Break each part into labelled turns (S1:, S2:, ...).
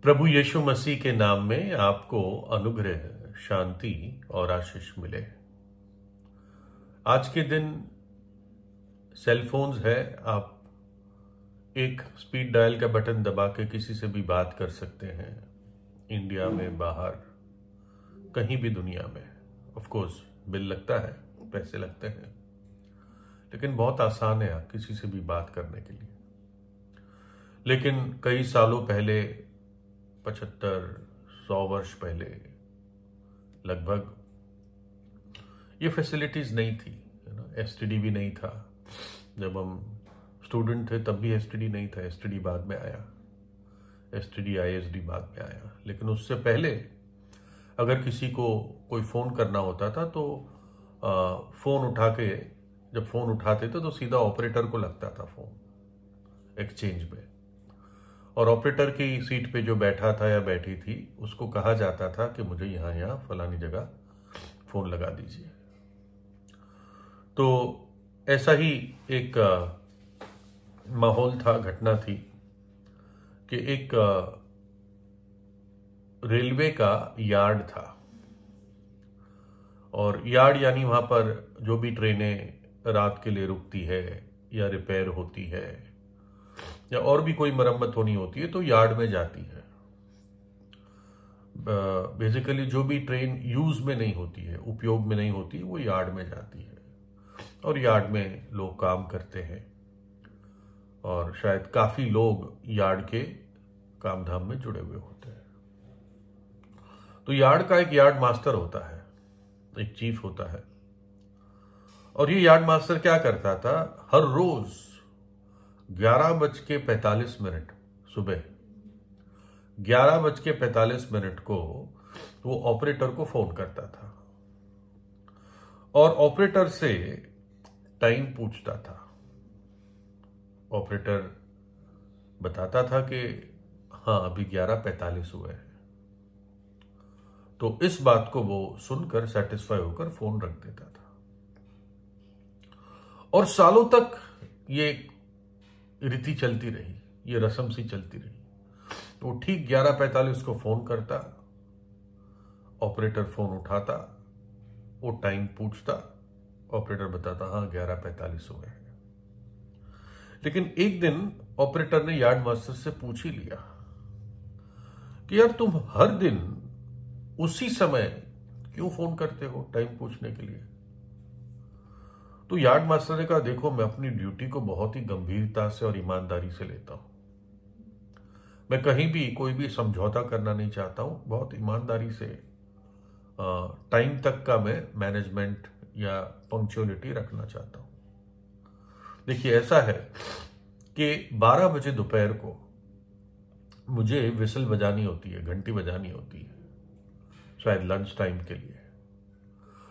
S1: प्रभु यीशु मसीह के नाम में आपको अनुग्रह, शांति और आशीष मिले। आज के दिन सेलफोन्स है, आप एक स्पीड डायल का बटन दबा के किसी से भी बात कर सकते हैं, इंडिया में, बाहर, कहीं भी दुनिया में। ऑफ कोर्स बिल लगता है, पैसे लगते हैं, लेकिन बहुत आसान है किसी से भी बात करने के लिए। लेकिन कई सालों पहले, 75-100 वर्ष पहले लगभग, ये फैसिलिटीज नहीं थी, एसटीडी भी नहीं था। जब हम स्टूडेंट थे तब भी एसटीडी नहीं था, एसटीडी बाद में आया, एसटीडी आईएसडी बाद में आया। लेकिन उससे पहले अगर किसी को कोई फ़ोन करना होता था तो फ़ोन उठा के, जब फ़ोन उठाते थे तो सीधा ऑपरेटर को लगता था फ़ोन एक्सचेंज में, और ऑपरेटर की सीट पे जो बैठा था या बैठी थी उसको कहा जाता था कि मुझे यहाँ फलानी जगह फ़ोन लगा दीजिए। तो ऐसा ही एक माहौल था, घटना थी कि एक रेलवे का यार्ड था, और यार्ड यानी वहाँ पर जो भी ट्रेनें रात के लिए रुकती है या रिपेयर होती है या और भी कोई मरम्मत होनी होती है तो यार्ड में जाती है। बेसिकली जो भी ट्रेन यूज में नहीं होती है, उपयोग में नहीं होती, वो यार्ड में जाती है, और यार्ड में लोग काम करते हैं, और शायद काफी लोग यार्ड के काम धाम में जुड़े हुए होते हैं। तो यार्ड का एक यार्ड मास्टर होता है, एक चीफ होता है, और ये यार्ड मास्टर क्या करता था, हर रोज 11:45 सुबह 11:45 को वो ऑपरेटर को फोन करता था और ऑपरेटर से टाइम पूछता था। ऑपरेटर बताता था कि हाँ अभी 11:45 हुए हैं, तो इस बात को वो सुनकर सेटिस्फाई होकर फोन रख देता था। और सालों तक ये रीति चलती रही, ये रस्म सी चलती रही। वो ठीक 11:45 को फोन करता, ऑपरेटर फोन उठाता, वो टाइम पूछता, ऑपरेटर बताता हाँ 11:45 हुए हैं। लेकिन एक दिन ऑपरेटर ने यार्ड मास्टर से पूछ ही लिया कि यार तुम हर दिन उसी समय क्यों फोन करते हो टाइम पूछने के लिए। तो यार्ड मास्टर ने कहा देखो, मैं अपनी ड्यूटी को बहुत ही गंभीरता से और ईमानदारी से लेता हूं, मैं कहीं भी कोई भी समझौता करना नहीं चाहता हूं, बहुत ईमानदारी से टाइम तक का मैं मैनेजमेंट या पंक्चुअलिटी रखना चाहता हूं। देखिए ऐसा है कि 12 बजे दोपहर को मुझे विसल बजानी होती है, घंटी बजानी होती है, शायद लंच टाइम के लिए।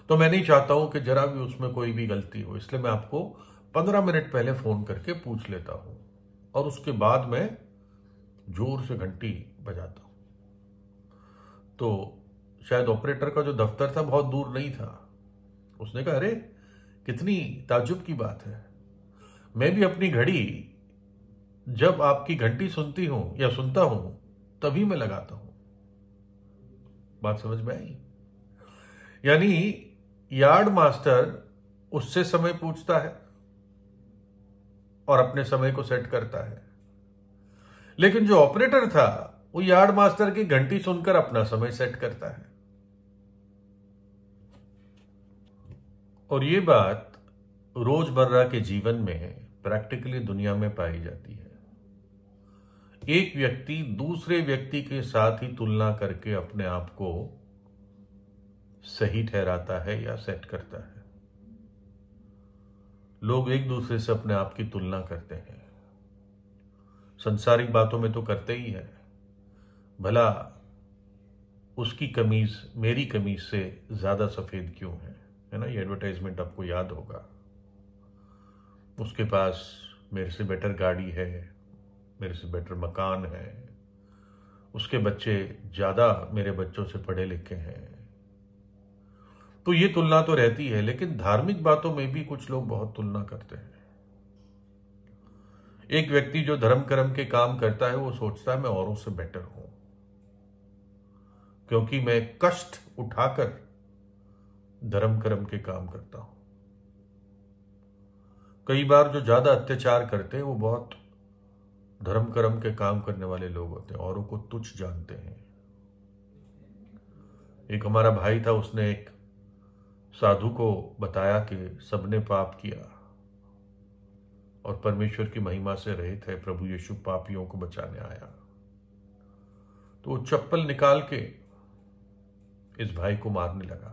S1: तो मैं नहीं चाहता हूं कि जरा भी उसमें कोई भी गलती हो, इसलिए मैं आपको 15 मिनट पहले फोन करके पूछ लेता हूं, और उसके बाद मैं जोर से घंटी बजाता हूं। तो शायद ऑपरेटर का जो दफ्तर था बहुत दूर नहीं था। उसने कहा अरे कितनी ताज्जुब की बात है, मैं भी अपनी घड़ी जब आपकी घंटी सुनती हूं या सुनता हूं तभी मैं लगाता हूं। बात समझ में आई? यानी यार्ड मास्टर उससे समय पूछता है और अपने समय को सेट करता है, लेकिन जो ऑपरेटर था वो यार्ड मास्टर की घंटी सुनकर अपना समय सेट करता है। और ये बात रोजमर्रा के जीवन में प्रैक्टिकली दुनिया में पाई जाती है। एक व्यक्ति दूसरे व्यक्ति के साथ ही तुलना करके अपने आप को सही ठहराता है या सेट करता है। लोग एक दूसरे से अपने आप की तुलना करते हैं, संसारिक बातों में तो करते ही है, भला उसकी कमीज मेरी कमीज से ज्यादा सफेद क्यों है ना। ये एडवर्टाइजमेंट आपको याद होगा। उसके पास मेरे से बेटर गाड़ी है, मेरे से बेटर मकान है, उसके बच्चे ज्यादा मेरे बच्चों से पढ़े लिखे हैं। तो ये तुलना तो रहती है, लेकिन धार्मिक बातों में भी कुछ लोग बहुत तुलना करते हैं। एक व्यक्ति जो धर्म कर्म के काम करता है वो सोचता है मैं औरों से बेटर हूं, क्योंकि मैं कष्ट उठाकर धर्म कर्म के काम करता हूं। कई बार जो ज्यादा अत्याचार करते हैं वो बहुत धर्म कर्म के काम करने वाले लोग होते हैं, औरों को तुच्छ जानते हैं। एक हमारा भाई था, उसने एक साधु को बताया कि सबने पाप किया और परमेश्वर की महिमा से रहित है, प्रभु यीशु पापियों को बचाने आया। तो वो चप्पल निकाल के इस भाई को मारने लगा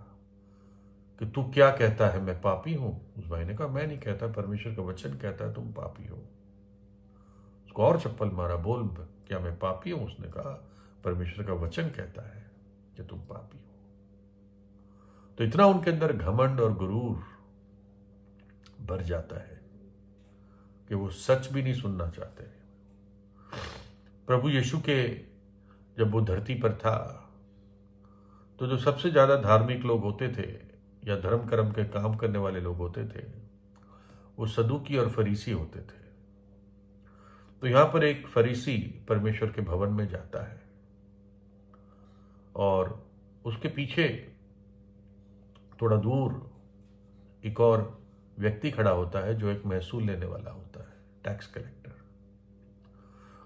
S1: कि तू क्या कहता है, मैं पापी हूं? उस भाई ने कहा, मैं नहीं कहता, परमेश्वर का वचन कहता है तुम पापी हो। उसको और चप्पल मारा, बोल क्या मैं पापी हूं? उसने कहा, परमेश्वर का वचन कहता है कि तुम पापी हो। तो इतना उनके अंदर घमंड और गुरूर भर जाता है कि वो सच भी नहीं सुनना चाहते। प्रभु यीशु के जब वो धरती पर था तो जो सबसे ज्यादा धार्मिक लोग होते थे या धर्म कर्म के काम करने वाले लोग होते थे वो सदूकी और फरीसी होते थे। तो यहां पर एक फरीसी परमेश्वर के भवन में जाता है और उसके पीछे थोड़ा दूर एक और व्यक्ति खड़ा होता है जो एक महसूल लेने वाला होता है, टैक्स कलेक्टर।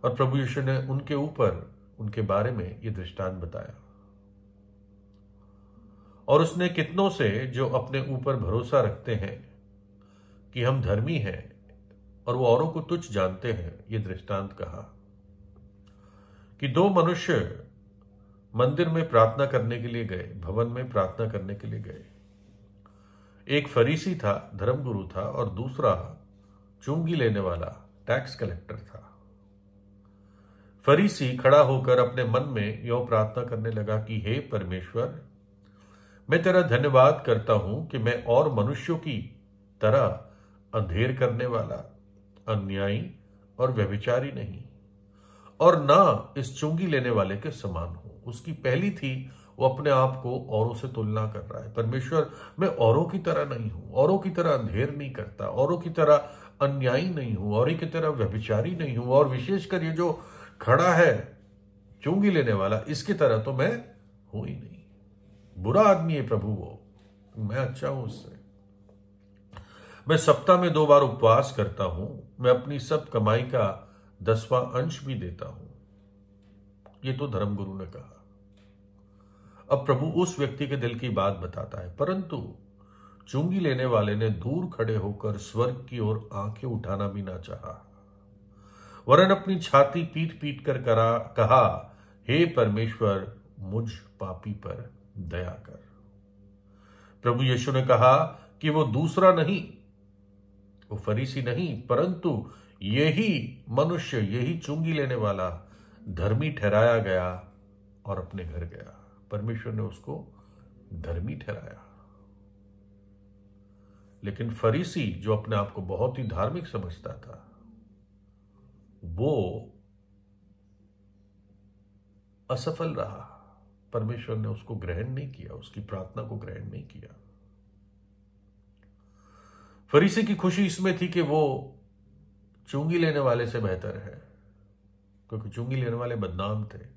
S1: और प्रभु यीशु ने उनके ऊपर, उनके बारे में ये दृष्टांत बताया और उसने कितनों से जो अपने ऊपर भरोसा रखते हैं कि हम धर्मी हैं और वो औरों को तुच्छ जानते हैं, ये दृष्टांत कहा कि दो मनुष्य मंदिर में प्रार्थना करने के लिए गए, भवन में प्रार्थना करने के लिए गए। एक फरीसी था, धर्मगुरु था, और दूसरा चुंगी लेने वाला टैक्स कलेक्टर था। फरीसी खड़ा होकर अपने मन में यों प्रार्थना करने लगा कि हे परमेश्वर, मैं तेरा धन्यवाद करता हूं कि मैं और मनुष्यों की तरह अंधेर करने वाला, अन्यायी और व्यभिचारी नहीं, और ना इस चुंगी लेने वाले के समान हूं। उसकी पहली थी, वो अपने आप को औरों से तुलना कर रहा है। परमेश्वर, मैं औरों की तरह नहीं हूं, औरों की तरह अंधेर नहीं करता, औरों की तरह अन्यायी नहीं हूं, औरों की तरह व्यभिचारी नहीं हूं, और विशेषकर ये जो खड़ा है चुंगी लेने वाला, इसकी तरह तो मैं हूं ही नहीं। बुरा आदमी है प्रभु वो, मैं अच्छा हूं उससे। मैं सप्ताह में 2 बार उपवास करता हूं, मैं अपनी सब कमाई का 10वां अंश भी देता हूं। ये तो धर्मगुरु ने कहा। अब प्रभु उस व्यक्ति के दिल की बात बताता है, परंतु चुंगी लेने वाले ने दूर खड़े होकर स्वर्ग की ओर आंखें उठाना भी ना चाहा, वरन अपनी छाती पीट पीट कर कहा, हे परमेश्वर, मुझ पापी पर दया कर। प्रभु यीशु ने कहा कि वो दूसरा नहीं, वो फरीसी नहीं, परंतु यही मनुष्य, यही चुंगी लेने वाला धर्मी ठहराया गया और अपने घर गया। परमेश्वर ने उसको धर्मी ठहराया। लेकिन फरीसी, जो अपने आप को बहुत ही धार्मिक समझता था, वो असफल रहा। परमेश्वर ने उसको ग्रहण नहीं किया, उसकी प्रार्थना को ग्रहण नहीं किया। फरीसी की खुशी इसमें थी कि वो चुंगी लेने वाले से बेहतर है, क्योंकि चुंगी लेने वाले बदनाम थे,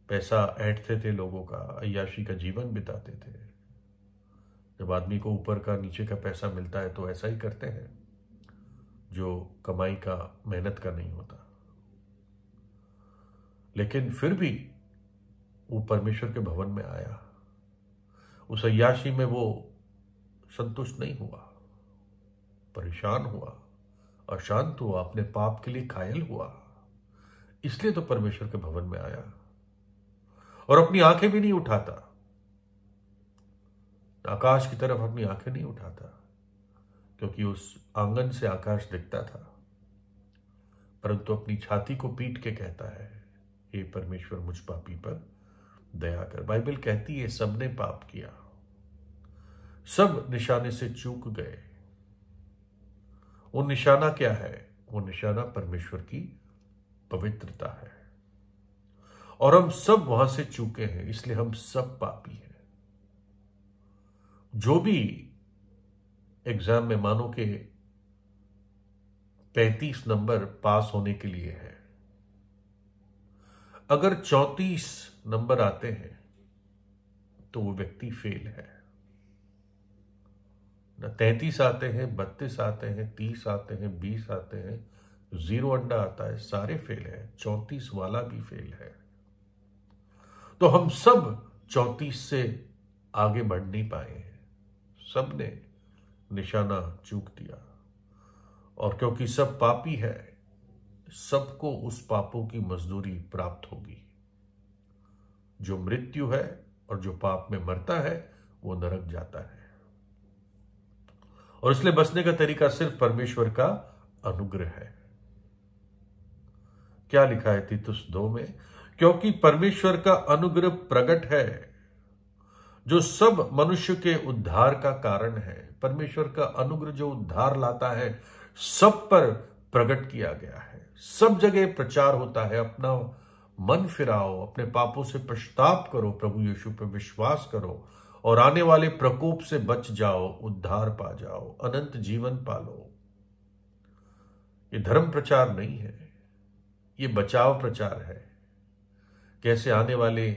S1: पैसा ऐंठते थे लोगों का, अय्याशी का जीवन बिताते थे। जब आदमी को ऊपर का नीचे का पैसा मिलता है तो ऐसा ही करते हैं, जो कमाई का, मेहनत का नहीं होता। लेकिन फिर भी वो परमेश्वर के भवन में आया। उस अय्याशी में वो संतुष्ट नहीं हुआ, परेशान हुआ, अशांत हुआ, अपने पाप के लिए घायल हुआ। इसलिए तो परमेश्वर के भवन में आया और अपनी आंखें भी नहीं उठाता, आकाश की तरफ अपनी आंखें नहीं उठाता, क्योंकि उस आंगन से आकाश दिखता था, परंतु अपनी छाती को पीट के कहता है, हे परमेश्वर, मुझ पापी पर दया कर। बाइबल कहती है सबने पाप किया, सब निशाने से चूक गए। वो निशाना क्या है? वो निशाना परमेश्वर की पवित्रता है, और हम सब वहां से चूके हैं, इसलिए हम सब पापी हैं। जो भी एग्जाम में मानो के 35 नंबर पास होने के लिए है, अगर 34 नंबर आते हैं तो वो व्यक्ति फेल है। न 33 आते हैं, 32 आते हैं, 30 आते हैं, 20 आते हैं, 0 अंडा आता है, सारे फेल है। 34 वाला भी फेल है। तो हम सब 34 से आगे बढ़ नहीं पाए हैं। सबने निशाना चूक दिया, और क्योंकि सब पापी है, सबको उस पापों की मजदूरी प्राप्त होगी। जो मृत्यु है और जो पाप में मरता है वो नरक जाता है। और इसलिए बचने का तरीका सिर्फ परमेश्वर का अनुग्रह है। क्या लिखा है तीतुस 2 में? क्योंकि परमेश्वर का अनुग्रह प्रकट है जो सब मनुष्य के उद्धार का कारण है। परमेश्वर का अनुग्रह जो उद्धार लाता है सब पर प्रकट किया गया है, सब जगह प्रचार होता है। अपना मन फिराओ, अपने पापों से पश्चाताप करो, प्रभु यीशु पर विश्वास करो और आने वाले प्रकोप से बच जाओ, उद्धार पा जाओ, अनंत जीवन पालो। ये धर्म प्रचार नहीं है, ये बचाव प्रचार है। कैसे आने वाले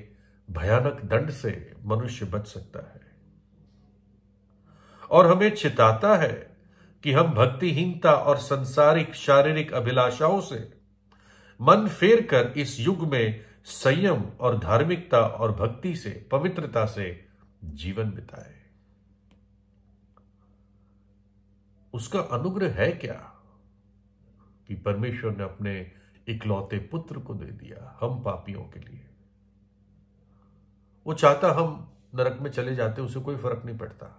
S1: भयानक दंड से मनुष्य बच सकता है। और हमें चिताता है कि हम भक्तिहीनता और संसारिक शारीरिक अभिलाषाओं से मन फेर कर इस युग में संयम और धार्मिकता और भक्ति से, पवित्रता से जीवन बिताए। उसका अनुग्रह है क्या कि परमेश्वर ने अपने इकलौते पुत्र को दे दिया हम पापियों के लिए। वो चाहता हम नरक में चले जाते, उसे कोई फर्क नहीं पड़ता,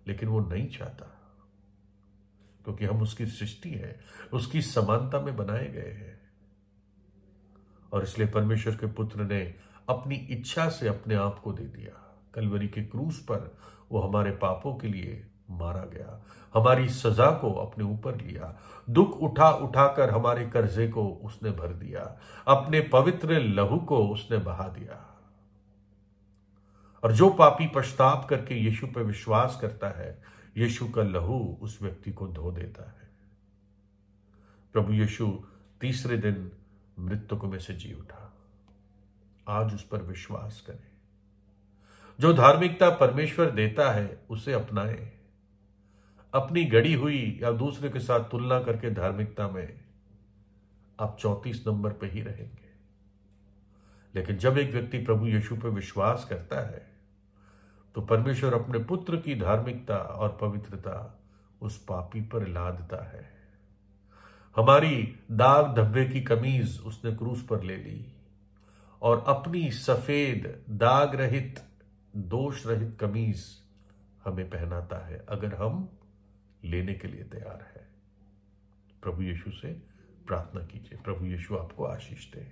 S1: लेकिन वो नहीं चाहता, क्योंकि हम उसकी सृष्टि है, उसकी समानता में बनाए गए हैं। और इसलिए परमेश्वर के पुत्र ने अपनी इच्छा से अपने आप को दे दिया। कलवरी के क्रूस पर वो हमारे पापों के लिए मारा गया, हमारी सजा को अपने ऊपर लिया, दुख उठा उठाकर हमारे कर्जे को उसने भर दिया, अपने पवित्र लहू को उसने बहा दिया। और जो पापी पश्चाताप करके यीशु पर विश्वास करता है, यीशु का लहू उस व्यक्ति को धो देता है। प्रभु यीशु तीसरे दिन मृतकों में से जी उठा। आज उस पर विश्वास करें। जो धार्मिकता परमेश्वर देता है उसे अपनाएं। अपनी गढ़ी हुई या दूसरे के साथ तुलना करके धार्मिकता में आप 34 नंबर पे ही रहेंगे। लेकिन जब एक व्यक्ति प्रभु यीशु पर विश्वास करता है तो परमेश्वर अपने पुत्र की धार्मिकता और पवित्रता उस पापी पर लादता है। हमारी दाग धब्बे की कमीज उसने क्रूस पर ले ली और अपनी सफेद दाग रहित दोष रहित कमीज हमें पहनाता है, अगर हम लेने के लिए तैयार है। प्रभु यीशु से प्रार्थना कीजिए। प्रभु यीशु आपको आशीष दे।